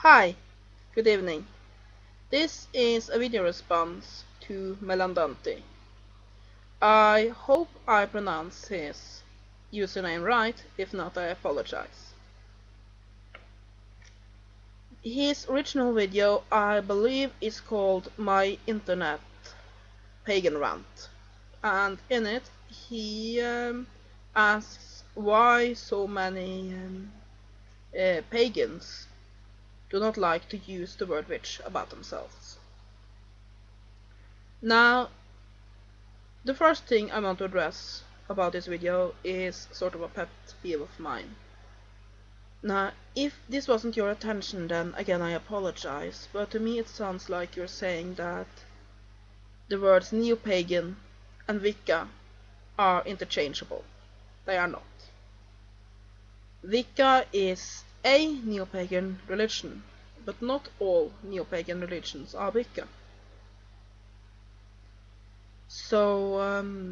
Hi, good evening. This is a video response to Malandanti. I hope I pronounce his username right, if not I apologize. His original video, I believe, is called My Internet Pagan Rant, and in it he asks why so many pagans do not like to use the word witch about themselves. Now, the first thing I want to address about this video is sort of a pet peeve of mine. Now, if this wasn't your attention, then again I apologize, but to me it sounds like you're saying that the words neo-pagan and Wicca are interchangeable. They are not. Wicca is a neo-pagan religion, but not all neo-pagan religions are Wicca. So,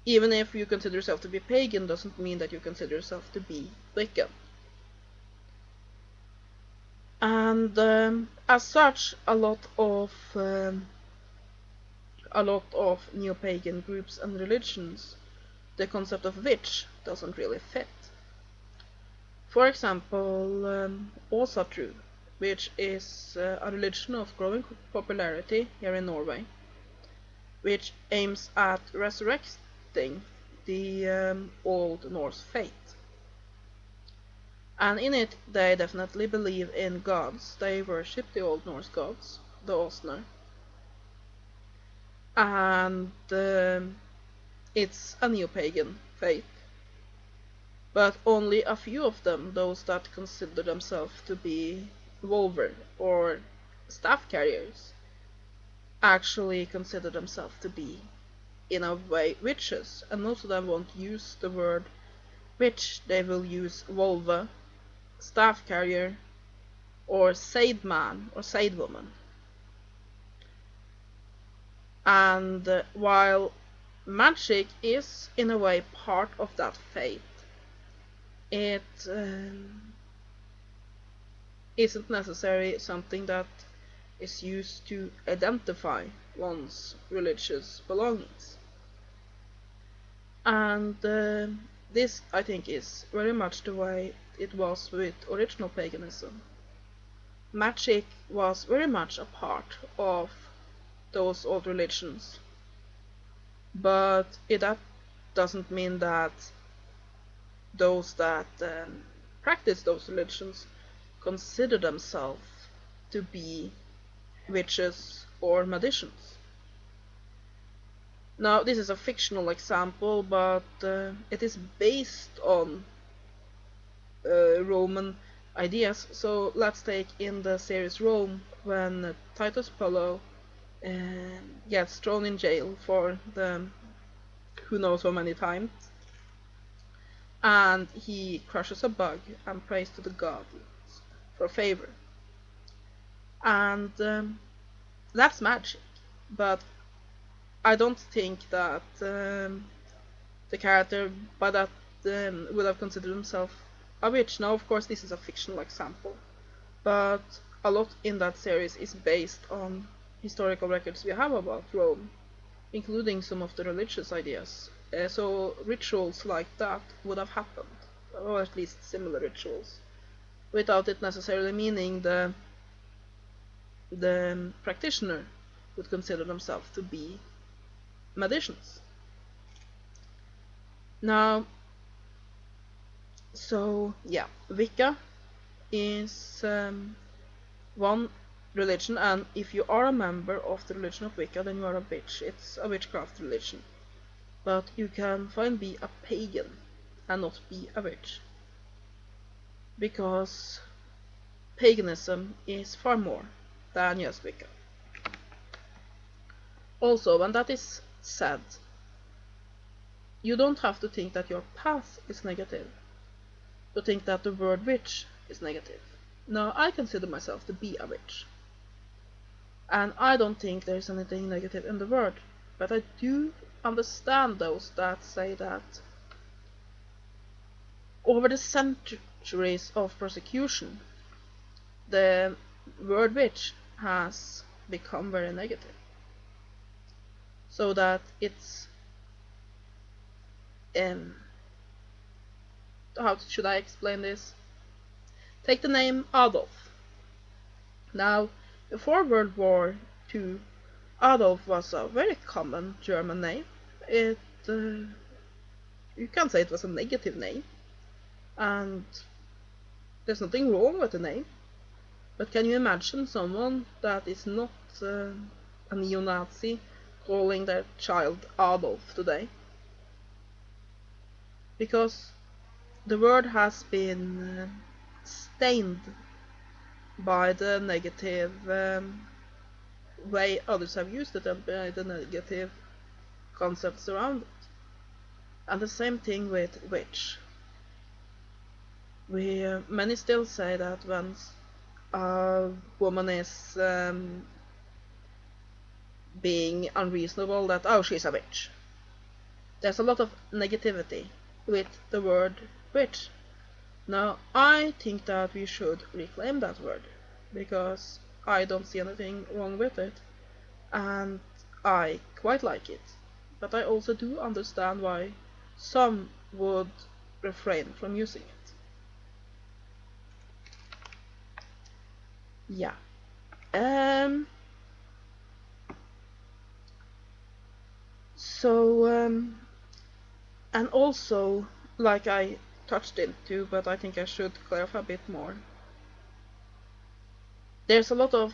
even if you consider yourself to be pagan, doesn't mean that you consider yourself to be Wiccan. And as such, a lot of neo-pagan groups and religions, the concept of witch doesn't really fit. For example, Åsatru, which is a religion of growing popularity here in Norway, which aims at resurrecting the Old Norse faith. And in it, they definitely believe in gods. They worship the Old Norse gods, the Åsner. And it's a neo-pagan faith. But only a few of them, those that consider themselves to be wolver or staff carriers, actually consider themselves to be, in a way, witches. And most of them won't use the word witch. They will use wolver, staff carrier, or seid man or seid woman. And while magic is in a way part of that faith, it isn't necessarily something that is used to identify one's religious belongings. And this, I think, is very much the way it was with original paganism. Magic was very much a part of those old religions, but that doesn't mean that those that practice those religions consider themselves to be witches or magicians. Now, this is a fictional example, but it is based on Roman ideas. So let's take in the series Rome, when Titus Pullo gets thrown in jail for the who knows how many times, and he crushes a bug and prays to the gods for a favor. And that's magic, but I don't think that the character by that would have considered himself a witch. Now, of course, this is a fictional example, but a lot in that series is based on historical records we have about Rome, including some of the religious ideas. So rituals like that would have happened, or at least similar rituals, without it necessarily meaning the practitioner would consider themselves to be magicians. Now, so yeah, Wicca is one religion, and if you are a member of the religion of Wicca, then you are a witch. It's a witchcraft religion. But you can fine be a pagan and not be a witch, because paganism is far more than just Wicca. Also, when that is said, you don't have to think that your path is negative, to think that the word witch is negative. Now, I consider myself to be a witch, and I don't think there's anything negative in the word, but I do understand those that say that over the centuries of persecution, the word witch has become very negative. So that it's how should I explain this? Take the name Adolf. Now, before World War II, Adolf was a very common German name. It you can say it was a negative name, and there's nothing wrong with the name. But can you imagine someone that is not a neo-Nazi calling their child Adolf today? Because the word has been stained by the negative way others have used it and by the negative concepts around it. And the same thing with witch. Many still say that when a woman is being unreasonable, that oh, she's a witch. There's a lot of negativity with the word witch. Now, I think that we should reclaim that word, because I don't see anything wrong with it, and I quite like it. But I also do understand why some would refrain from using it. Yeah. And also, like I touched into, but I think I should clarify a bit more. There's a lot of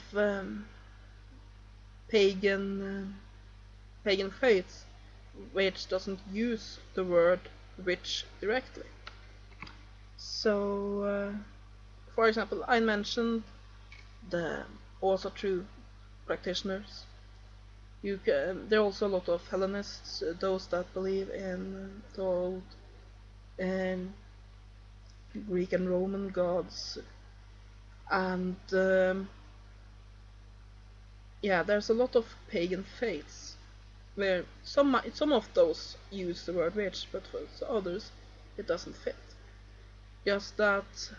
pagan faiths which doesn't use the word witch directly. So, for example, I mentioned the also true practitioners. There are also a lot of Hellenists, those that believe in the old Greek and Roman gods, and yeah, there's a lot of pagan faiths where some of those use the word witch, but for others it doesn't fit. Just that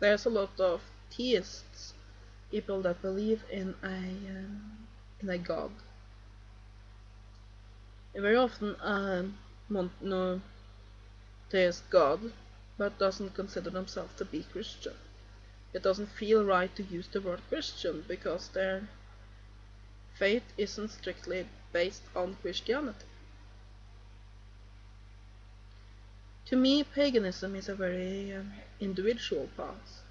there's a lot of theists, people that believe in a god. And very often a monotheist god, but doesn't consider themselves to be Christian. It doesn't feel right to use the word Christian because their faith isn't strictly based on Christianity. To me, paganism is a very individual path,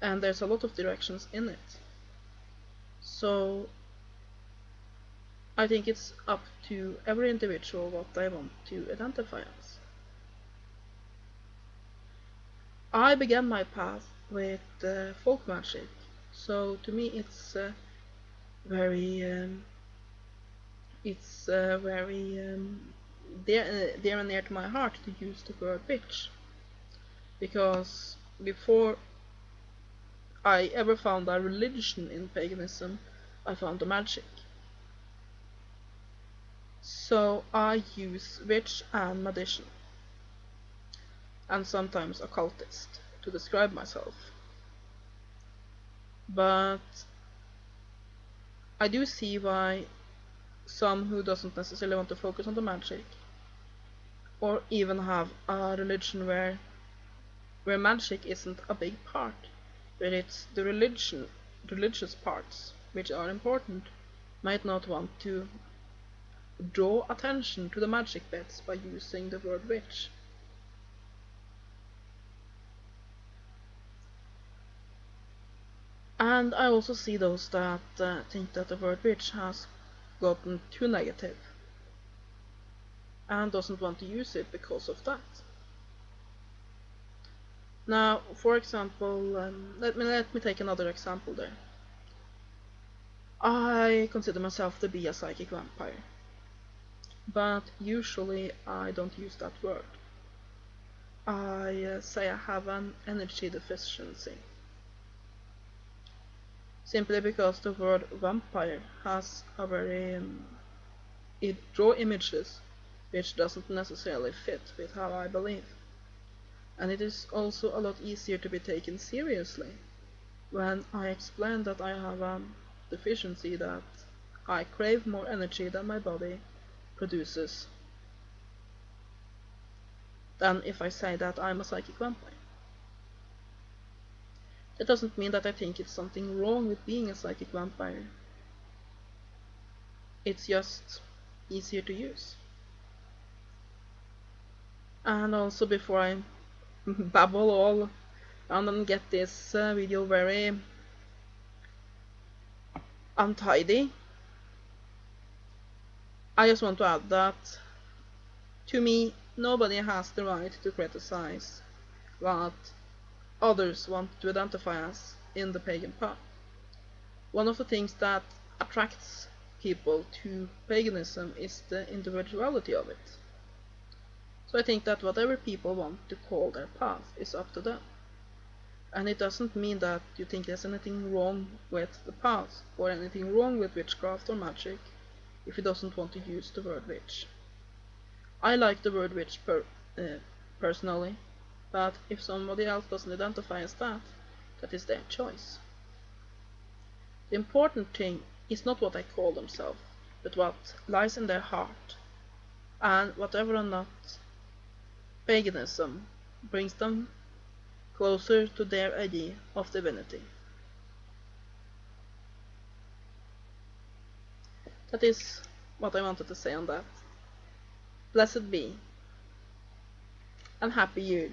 and there's a lot of directions in it. So I think it's up to every individual what they want to identify as. I began my path with folk magic, so to me it's very dear and near to my heart to use the word witch, because before I ever found a religion in paganism, I found the magic. So I use witch and magician, and sometimes occultist, to describe myself. But I do see why some who doesn't necessarily want to focus on the magic, or even have a religion where magic isn't a big part, where it's the religious parts which are important, might not want to draw attention to the magic bits by using the word witch. And I also see those that think that the word witch has gotten too negative and doesn't want to use it because of that. Now, for example, let me take another example there. I consider myself to be a psychic vampire, but usually I don't use that word. I say I have an energy deficiency, simply because the word vampire has a very it draws images which doesn't necessarily fit with how I believe. And it is also a lot easier to be taken seriously when I explain that I have a deficiency, that I crave more energy than my body produces, than if I say that I'm a psychic vampire. That doesn't mean that I think it's something wrong with being a psychic vampire. It's just easier to use. And also, before I babble all and then get this video very untidy, I just want to add that, to me, nobody has the right to criticize what others want to identify as in the pagan path. One of the things that attracts people to paganism is the individuality of it. So I think that whatever people want to call their path is up to them. And it doesn't mean that you think there's anything wrong with the path or anything wrong with witchcraft or magic if you doesn't want to use the word witch. I like the word witch personally, but if somebody else doesn't identify as that, that is their choice. The important thing is not what they call themselves, but what lies in their heart, and whatever or not paganism brings them closer to their idea of divinity. That is what I wanted to say on that. Blessed be, and happy Yule.